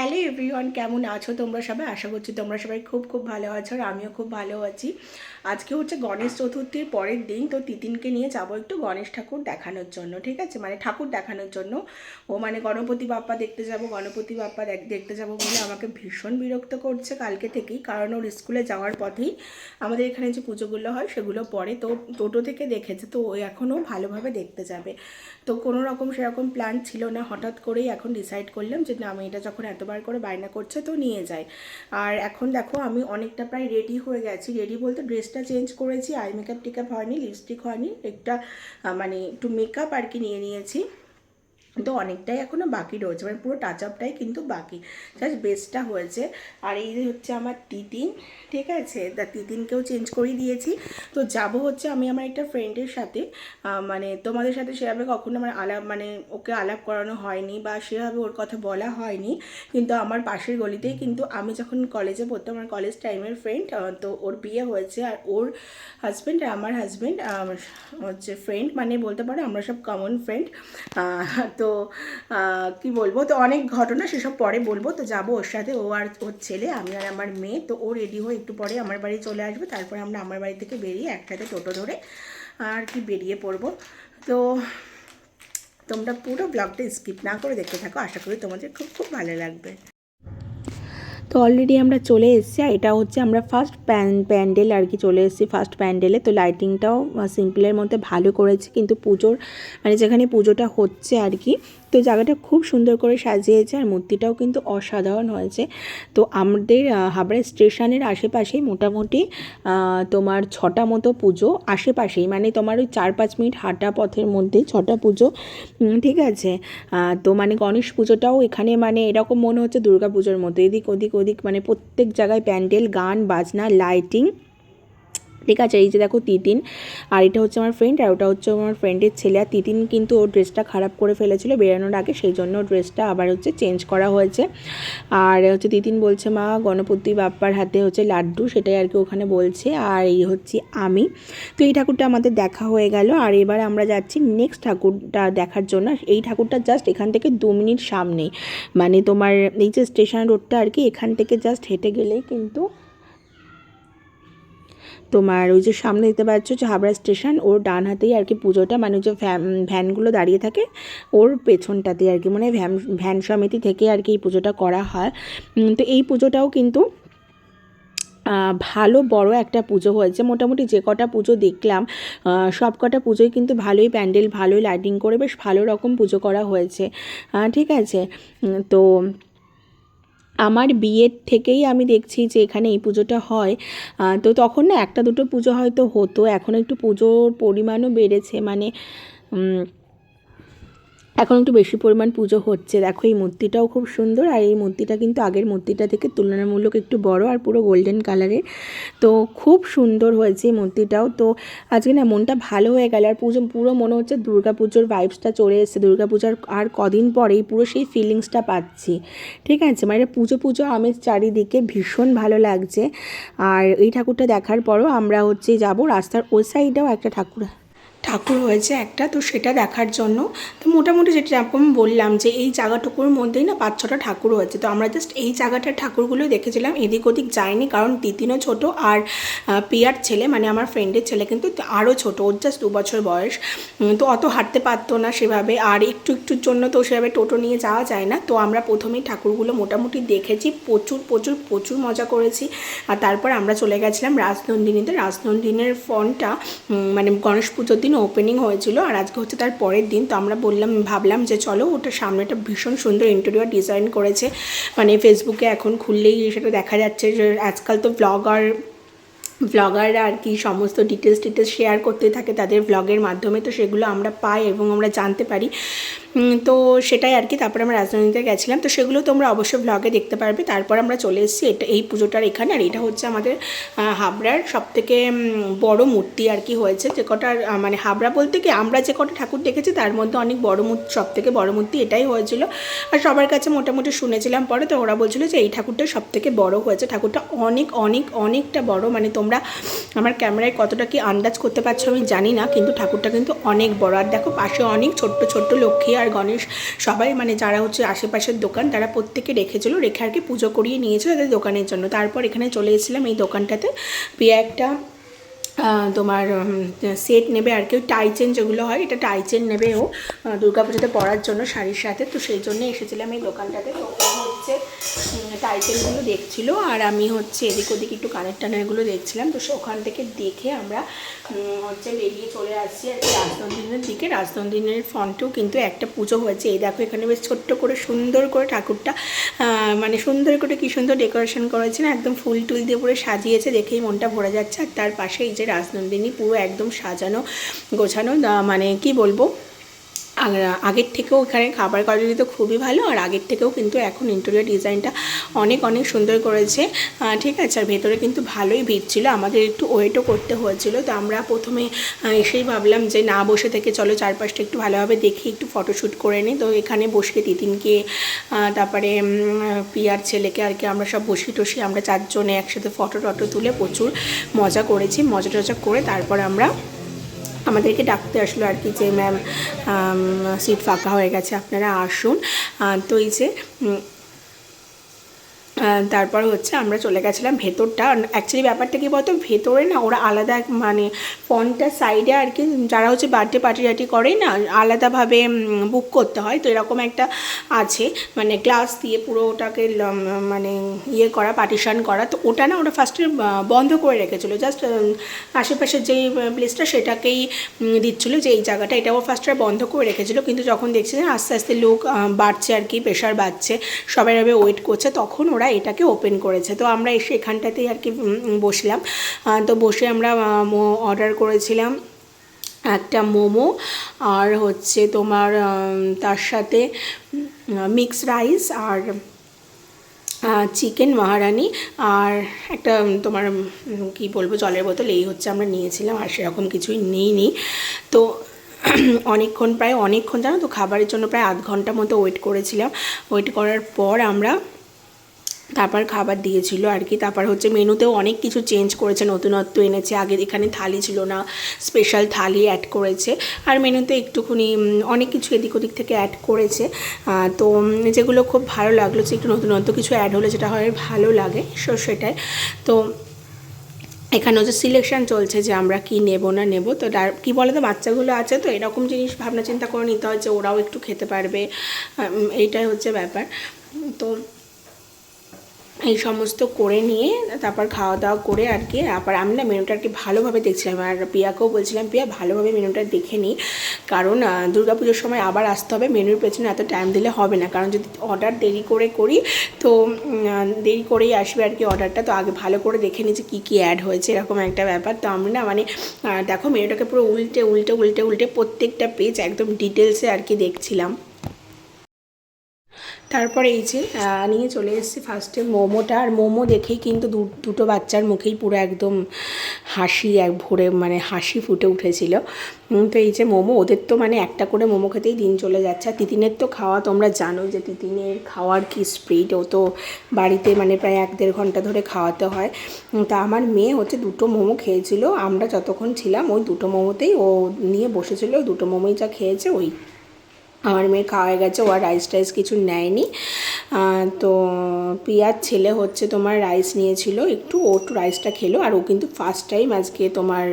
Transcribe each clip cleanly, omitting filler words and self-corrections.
Hello everyone, কেমন আছো তোমরা সবাই? আশা করছি তোমরা সবাই খুব খুব ভালো আছো আর আমিও খুব ভালো আছি। আজকে হচ্ছে গণেশ চতুর্থীর পরের দিন, তো তিতিনকে নিয়ে যাবো একটু গণেশ ঠাকুর দেখানোর জন্য। ঠিক আছে, মানে ঠাকুর দেখানোর জন্য। ও মানে গণপতি বাপ্পা দেখতে যাব, গণপতি বাপ্পা দেখতে যাব বলে আমাকে ভীষণ বিরক্ত করছে কালকে থেকেই। কারণ ওর স্কুলে যাওয়ার পথেই আমাদের এখানে যে পুজোগুলো হয় সেগুলো পরে, তো টোটো থেকে দেখেছে, তো ও এখনও ভালোভাবে দেখতে যাবে। তো কোনো রকম সেরকম প্ল্যান ছিল না, হঠাৎ করেই এখন ডিসাইড করলাম যে না, আমি এটা যখন এতবার করে বায়না করছে তো নিয়ে যাই। আর এখন দেখো আমি অনেকটা প্রায় রেডি হয়ে গেছি। রেডি বলতে ড্রেসটা চেঞ্জ করেছি, আই মেকআপ টেকআপ হয়নি, লিপস্টিক হয়নি, একটা মানে একটু মেকআপ আর কি নিয়ে নিয়েছি। তো অনেকটাই এখনও বাকি রয়েছে, মানে পুরো টাচ আপটাই কিন্তু বাকি, জাস্ট বেসটা হয়েছে। আর এই হচ্ছে আমার তিতিন, ঠিক আছে, তা তিতিনকেও চেঞ্জ করিয়ে দিয়েছি। তো যাব হচ্ছে আমি আমার একটা ফ্রেন্ডের সাথে, মানে তোমাদের সাথে সেভাবে কখনো আমার আলাপ, মানে ওকে আলাপ করানো হয়নি বা সেভাবে ওর কথা বলা হয়নি, কিন্তু আমার পাশের গলিতেই, কিন্তু আমি যখন কলেজে পড়তাম, আমার কলেজ টাইমের ফ্রেন্ড, তো ওর বিয়ে হয়েছে। আর ওর হাজব্যান্ড আর আমার হাজব্যান্ড হচ্ছে ফ্রেন্ড, মানে বলতে পারো আমরা সব কমন ফ্রেন্ড। তো কি বলবো, তো অনেক ঘটনা সেসব পরে বলবো। তো যাবো ওর সাথে, ও আর ওর ছেলে, আমি আর আমার মেয়ে। তো ও রেডি হয়ে একটু পরে আমার বাড়ি চলে আসবে, তারপরে আমরা আমার বাড়ি থেকে বেরিয়ে একসাথে টোটো ধরে আর কি বেরিয়ে পড়বো। তো তোমরা পুরো ব্লগটা স্কিপ না করে দেখতে থাকো, আশা করি তোমাদের খুব খুব ভালো লাগবে। তো অলরেডি আমরা চলে এসেছি, আর এটা হচ্ছে আমরা ফার্স্ট প্যান্ডেল আর কি, চলে এসেছি ফার্স্ট প্যান্ডেলে। তো লাইটিংটাও সিম্পলের মধ্যে ভালো করেছে, কিন্তু পুজোর মানে যেখানে পুজোটা হচ্ছে আর কি, তো জায়গাটা খুব সুন্দর করে সাজিয়েছে, আর মূর্তিটাও কিন্তু অসাধারণ হয়েছে। তো আমাদের হাবড়া স্টেশনের আশেপাশেই মোটামুটি তোমার 6টা মতো পুজো আশেপাশেই, মানে তোমার ওই 4-5 মিনিট হাঁটা পথের মধ্যেই 6টা পুজো, ঠিক আছে। তো মানে গণেশ পুজোটাও এখানে মানে এরকম মনে হচ্ছে দুর্গা পুজোর মতো, এদিক ওদিক ওদিক মানে প্রত্যেক জায়গায় প্যান্ডেল, গান বাজনা, লাইটিং, ঠিক আছে। এই যে দেখো তিতিন, আর এটা হচ্ছে আমার ফ্রেন্ড, আর ওটা হচ্ছে আমার ফ্রেন্ডের ছেলে। আর তিতিন কিন্তু ওর ড্রেসটা খারাপ করে ফেলেছিল বেরোনোর আগে, সেই জন্য ড্রেসটা আবার হচ্ছে চেঞ্জ করা হয়েছে। আর হচ্ছে তিতিন বলছে মা গণপতি বাপ্পার হাতে হচ্ছে লাড্ডু, সেটাই আর কি ওখানে বলছে। আর এই হচ্ছে আমি। তো এই ঠাকুরটা আমাদের দেখা হয়ে গেল, আর এবার আমরা যাচ্ছি নেক্সট ঠাকুরটা দেখার জন্য। এই ঠাকুরটা জাস্ট এখান থেকে 2 মিনিট সামনেই, মানে তোমার এই যে স্টেশন রোডটা আর কি, এখান থেকে জাস্ট হেঁটে গেলেই কিন্তু তোমার ওই যে সামনে দিতে পারছো যে হাবড়া স্টেশন, ওর ডান হাতেই আর কি পুজোটা, মানে যে ভ্যানগুলো দাঁড়িয়ে থাকে ওর পেছনটাতেই আর কি, মানে ভ্যান সমিতি থেকে আর কি এই পুজোটা করা হয়। তো এই পুজোটাও কিন্তু ভালো বড় একটা পুজো হয়েছে। মোটামুটি যে কটা পুজো দেখলাম সব কটা পুজোই কিন্তু ভালোই প্যান্ডেল, ভালোই লাইটিং করে বেশ ভালো রকম পুজো করা হয়েছে, ঠিক আছে। তো আমার বিয়ের থেকেই আমি দেখছি যে এখানে এই পুজোটা হয়। তো তখন না একটা দুটো পুজো হয়তো হতো, এখন একটু পুজোর পরিমাণও বেড়েছে, মানে এখন একটু বেশি পরিমাণ পুজো হচ্ছে। দেখো এই মূর্তিটাও খুব সুন্দর, আর এই মূর্তিটা কিন্তু আগের মূর্তিটা থেকে তুলনামূলক একটু বড় আর পুরো গোল্ডেন কালারের। তো খুব সুন্দর হয়েছে এই মূর্তিটাও। তো আজকে না মনটা ভালো হয়ে গেল, আর পুজো পুরো মনে হচ্ছে দুর্গা পুজোর ভাইবসটা চলে এসেছে। দুর্গা পুজোর আর কদিন পরেই পুরো সেই ফিলিংসটা পাচ্ছি, ঠিক আছে। মানে পুজো পুজো আমেজ চারিদিকে, ভীষণ ভালো লাগছে। আর এই ঠাকুরটা দেখার পরও আমরা হচ্ছে যাব রাস্তার ওই সাইডেও একটা ঠাকুর হয়েছে একটা, তো সেটা দেখার জন্য। তো মোটামুটি যেটা এরকম বললাম যে এই জায়গাটুকুর মধ্যেই না 5-6টা ঠাকুর হয়েছে, তো আমরা জাস্ট এই জায়গাটার ঠাকুরগুলোই দেখেছিলাম, এদিক ওদিক যায়নি, কারণ তিতিনও ছোটো, আর পিয়ার ছেলে মানে আমার ফ্রেন্ডের ছেলে কিন্তু আরও ছোটো, ওর জাস্ট 2 বছর বয়স। তো অত হাঁটতে পারতো না সেভাবে, আর একটু একটুর জন্য তো সেভাবে টোটো নিয়ে যাওয়া যায় না। তো আমরা প্রথমেই ঠাকুরগুলো মোটামুটি দেখেছি, প্রচুর প্রচুর প্রচুর মজা করেছি। আর তারপর আমরা চলে গেছিলাম রাজনন্দিনীতে। রাজনন্দিনীর ফোনটা মানে গণেশ পুজোর দিন ওপেনিং হয়েছিল, আর আজকে হচ্ছে তার পরের দিন। তো আমরা ভাবলাম যে চলো, ওটা সামনেটা ভীষণ সুন্দর ইন্টেরিয়র ডিজাইন করেছে, মানে ফেসবুকে এখন খুললেই সেটা দেখা যাচ্ছে যে আজকাল তো ব্লগাররা আর কি সমস্ত ডিটেলস শেয়ার করতে থাকে তাদের ব্লগের মাধ্যমে, তো সেগুলো আমরা পাই এবং আমরা জানতে পারি। তো সেটাই আর কি। তারপরে আমরা রাজধানীতে গেছিলাম, তো সেগুলো তোমরা অবশ্যই ব্লগে দেখতে পারবে। তারপর আমরা চলে এসেছি এই পুজোটার এখানে, আর এটা হচ্ছে আমাদের হাবড়ার সবথেকে বড় মূর্তি আর কি হয়েছে। যে কটার মানে হাবড়া বলতে কি আমরা যে কটা ঠাকুর দেখেছি তার মধ্যে অনেক বড় মূর্তি, সবথেকে বড় মূর্তি এটাই হয়েছিল। আর সবার কাছে মোটামুটি শুনেছিলাম পরে, তো ওরা বলছিল যে এই ঠাকুরটা সবথেকে বড় হয়েছে। ঠাকুরটা অনেকটা বড়, মানে তোমরা তোমরা আমার ক্যামেরায় কতটা কি আন্দাজ করতে পারছো আমি জানি না, কিন্তু ঠাকুরটা কিন্তু অনেক বড়। আর দেখো পাশে অনেক ছোট্ট ছোট্ট লক্ষ্মী আর গণেশ সবাই মানে যারা হচ্ছে আশেপাশের দোকান তারা প্রত্যেকে রেখেছিল, রেখে আর কি পুজো করিয়ে নিয়েছিল তাদের দোকানের জন্য। তারপর এখানে চলে এসেছিলাম এই দোকানটাতে। প্রিয়া একটা তোমার সেট নেবে আর কি, টাই চেন যেগুলো হয়, এটা টাই চেন নেবে ও দুর্গাপুজোতে পরার জন্য শাড়ির সাথে। তো সেই জন্য এসেছিলাম এই দোকানটাতে। তো ও হচ্ছে টাই চেনগুলো দেখছিল আর আমি হচ্ছে এদিক ওদিক একটু কানের টানেরগুলো দেখছিলাম। তো ওখান থেকে দেখে আমরা হচ্ছে বেরিয়ে চলে আসছি আর কি রাজনন্দিনের দিকে। রাজনন্দিনের ফ্রন্টেও কিন্তু একটা পুজো হয়েছে। এই দেখো এখানে বেশ ছোট্ট করে সুন্দর করে ঠাকুরটা মানে সুন্দর করে কি সুন্দর ডেকোরেশন করেছে না, একদম ফুল টুল দিয়ে পুরো সাজিয়েছে, দেখেই মনটা ভরে যাচ্ছে। আর তার পাশে এই যে রাজনন্দিনী পুরো একদম সাজানো গোছানো, মানে কি বলবো, আগের থেকেও এখানে খাবার কোয়ালিটি তো খুবই ভালো, আর আগের থেকেও কিন্তু এখন ইন্টেরিয়র ডিজাইনটা অনেক অনেক সুন্দর করেছে, ঠিক আছে। আর ভেতরে কিন্তু ভালোই ভিড় ছিল, আমাদের একটু ওয়েটও করতে হয়েছিল। তো আমরা প্রথমে এসেই ভাবলাম যে না বসে থেকে চলো চারপাশটা একটু ভালোভাবে দেখি, একটু ফটোশ্যুট করে নিই। তো এখানে বসে তিতিনকে তারপরে পিয়ার ছেলেকে আর কি আমরা সব বসি টসি, আমরা চারজনে একসাথে ফটো টটো তুলে প্রচুর মজা করেছি। মজা টজা করে তারপর আমরা আমাদেরকে ডাকতে আসলো আর কি যে ম্যাম সিট ফাঁকা হয়ে গেছে, আপনারা আসুন। তো এই যে তারপর হচ্ছে আমরা চলে গেছিলাম ভেতরটা। অ্যাকচুয়ালি ব্যাপারটা কী বলতো, ভেতরে না ওরা আলাদা মানে ফোনটার সাইডে আর কি যারা হচ্ছে বার্থডে পার্টি টাটি করে না আলাদাভাবে বুক করতে হয়। তো এরকম একটা আছে মানে গ্লাস দিয়ে পুরো ওটাকে মানে ইয়ে করা, পার্টিশন করা। তো ওটা না ওরা ফার্স্টে বন্ধ করে রেখেছিলো, জাস্ট আশেপাশের যেই প্লেসটা সেটাকেই দিচ্ছিলো যে এই জায়গাটা, এটাও ফার্স্টে বন্ধ করে রেখেছিলো। কিন্তু যখন দেখছে যে আস্তে আস্তে লোক বাড়ছে আর কি, প্রেশার বাড়ছে, সবাই ওয়েট করছে, তখন ওরা এটাকে ওপেন করেছে। তো আমরা এসে এখানটাতেই আর কি বসলাম। তো বসে আমরা অর্ডার করেছিলাম একটা মোমো, আর হচ্ছে তোমার তার সাথে মিক্স রাইস আর চিকেন মহারানি, আর একটা তোমার কি বলবো জলের বোতল, এই হচ্ছে আমরা নিয়েছিলাম। আর সেরকম কিছুই নিইনি। তো অনেকক্ষণ প্রায় অনেকক্ষণ জানো তো খাবারের জন্য প্রায় আধ ঘন্টা মতো ওয়েট করেছিলাম। ওয়েট করার পর আমরা তারপর খাবার দিয়েছিল আর কি। তারপর হচ্ছে মেনুতেও অনেক কিছু চেঞ্জ করেছে, নতুনত্ব এনেছে। আগে এখানে থালি ছিল না, স্পেশাল থালি অ্যাড করেছে। আর মেনুতে একটুখানি অনেক কিছু এদিক ওদিক থেকে অ্যাড করেছে। তো যেগুলো খুব ভালো লাগলো, যে একটু নতুনত্ব কিছু অ্যাড হলে যেটা হয় ভালো লাগে, সেটাই। তো এখানে হচ্ছে সিলেকশান চলছে যে আমরা কি নেব না নেব। তো কী বলে তো বাচ্চাগুলো আছে, তো এরকম জিনিস ভাবনা চিন্তা করে নিতে হয় যে ওরাও একটু খেতে পারবে, এইটাই হচ্ছে ব্যাপার। তো এই সমস্ত করে নিয়ে তারপর খাওয়া দাওয়া করে আর কি, তারপর আমি না মেনুটা আর কি ভালোভাবে দেখছিলাম। আর পিয়াকেও বলছিলাম পিয়া ভালোভাবে মেনুটা দেখে নিই, কারণ দুর্গাপুজোর সময় আবার আসতে হবে, মেনুর পেছনে এত টাইম দিলে হবে না। কারণ যদি অর্ডার দেরি করে করি তো দেরি করেই আসবে আর কি অর্ডারটা। তো আগে ভালো করে দেখে নিই যে কী কী অ্যাড হয়েছে, এরকম একটা ব্যাপার। তো আমি না মানে দেখো মেনুটাকে পুরো উল্টে উল্টে উল্টে উল্টে প্রত্যেকটা পেজ একদম ডিটেলসে আর কি দেখছিলাম। তারপরে এই যে নিয়ে চলে এসেছি ফার্স্টে মোমোটা। আর মোমো দেখেই কিন্তু দুটো বাচ্চার মুখেই পুরো একদম হাসি ভরে মানে হাসি ফুটে উঠেছিল। তো এই যে মোমো, ওদের তো মানে একটা করে মোমো খেতেই দিন চলে যাচ্ছে। আর তিতিনের তো খাওয়া তোমরা জানো যে তিতিনের খাওয়ার কি স্পিড, ও তো বাড়িতে মানে প্রায় 1-1.5 ঘন্টা ধরে খাওয়াতে হয়। তা আমার মেয়ে হচ্ছে 2টো মোমো খেয়েছিল, আমরা যতক্ষণ ছিলাম ওই 2টো মোমোতেই ও নিয়ে বসেছিল, ওই 2টো মোমোই যা খেয়েছে ওই আমার মেয়ে খাওয়া গেছে, ও আর রাইস টাইস কিছু নেয়নি। তো পিয়ার ছেলে হচ্ছে তোমার রাইস নিয়েছিল একটু, ও একটু রাইসটা খেলো। আর ও কিন্তু ফার্স্ট টাইম আজকে তোমার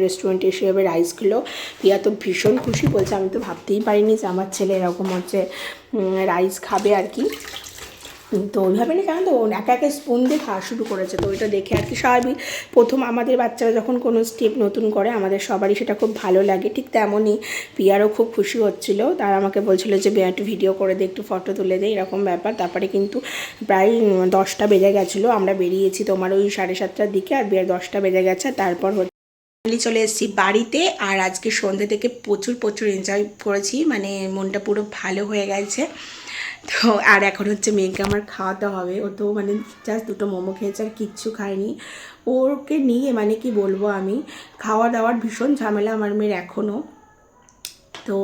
রেস্টুরেন্টে এসে রাইস খেলো। পিয়া তো ভীষণ খুশি, বলছে আমি তো ভাবতেই পারিনি যে আমার ছেলে এরকম হচ্ছে রাইস খাবে আর কি। তো ওইভাবে না জানো তো একা একা স্পুন দিয়ে খাওয়া শুরু করেছে। তো ওইটা দেখে আর কি স্বাভাবিক, প্রথম আমাদের বাচ্চারা যখন কোনো স্টেপ নতুন করে আমাদের সবারই সেটা খুব ভালো লাগে। ঠিক তেমনই পিয়ারও খুব খুশি হচ্ছিল, তার আমাকে বলছিলো যে একটু ভিডিও করে দে, একটু ফটো তুলে দে, এরকম ব্যাপার। তারপরে কিন্তু প্রায় 10টা বেজে গেছিলো, আমরা বেরিয়েছি তোমার ওই 7:30টার দিকে, আর 10টা বেজে গেছে। তারপর চলে এসেছি বাড়িতে। আর আজকে সন্ধ্যে থেকে প্রচুর এনজয় করেছি, মানে মনটা পুরো ভালো হয়ে গেছে। তো আর এখন হচ্ছে মেয়েকে আমার খাওয়াতে হবে, ও তো মানে জাস্ট 2টো মোমো খেয়েছে আর কিচ্ছু খায়নি। ওকে নিয়ে মানে কি বলবো আমি, খাওয়া দাওয়ার ভীষণ ঝামেলা আমার মেয়ের এখনও। তো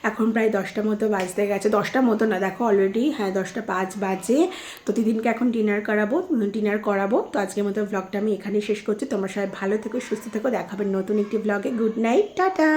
এখন প্রায় 10টা মতো বাজতে গেছে, 10টা মতো না, দেখো অলরেডি হ্যাঁ 10টা 5 বাজে। তো দিদিনকে এখন ডিনার করাবো। তো আজকের মতো ব্লগটা আমি এখানেই শেষ করছি। তোমরা সবাই ভালো থেকো, সুস্থ থেকো, দেখাবেন নতুন একটি ব্লগে। Good night, tata.